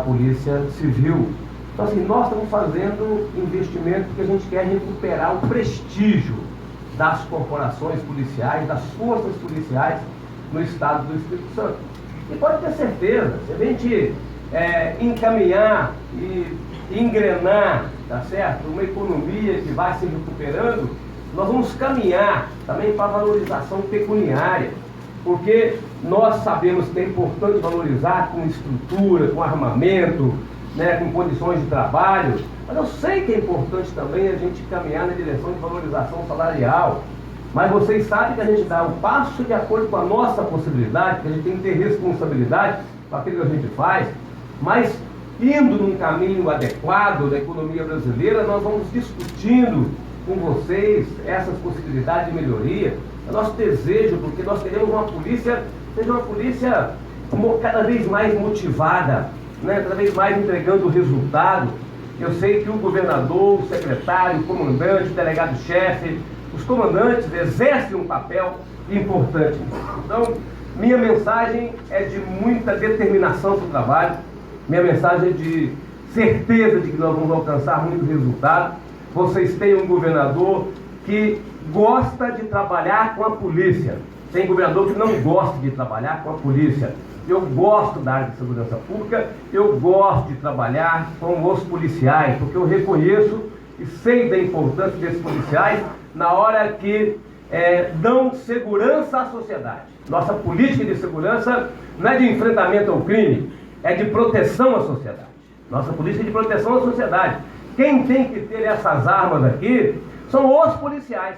Polícia Civil. Então, assim, nós estamos fazendo investimento porque a gente quer recuperar o prestígio das corporações policiais, das forças policiais no estado do Espírito Santo. E pode ter certeza, se a gente encaminhar e engrenar, tá certo? Uma economia que vai se recuperando, nós vamos caminhar também para a valorização pecuniária, porque nós sabemos que é importante valorizar com estrutura, com armamento, né, com condições de trabalho, mas eu sei que é importante também a gente caminhar na direção de valorização salarial. Mas vocês sabem que a gente dá um passo de acordo com a nossa possibilidade, que a gente tem que ter responsabilidade com aquilo que a gente faz, mas indo num caminho adequado da economia brasileira, nós vamos discutindo com vocês essas possibilidades de melhoria. É nosso desejo, porque nós queremos uma polícia, seja uma polícia cada vez mais motivada, né, cada vez mais entregando resultado. Eu sei que o governador, o secretário, o comandante, o delegado-chefe, os comandantes exercem um papel importante. Então, minha mensagem é de muita determinação para o trabalho, minha mensagem é de certeza de que nós vamos alcançar muito resultado. Vocês têm um governador que gosta de trabalhar com a polícia. Tem governador que não gosta de trabalhar com a polícia. Eu gosto da área de segurança pública, eu gosto de trabalhar com os policiais, porque eu reconheço e sei da importância desses policiais na hora que dão segurança à sociedade. Nossa política de segurança não é de enfrentamento ao crime, é de proteção à sociedade. Nossa política é de proteção à sociedade. Quem tem que ter essas armas aqui são os policiais.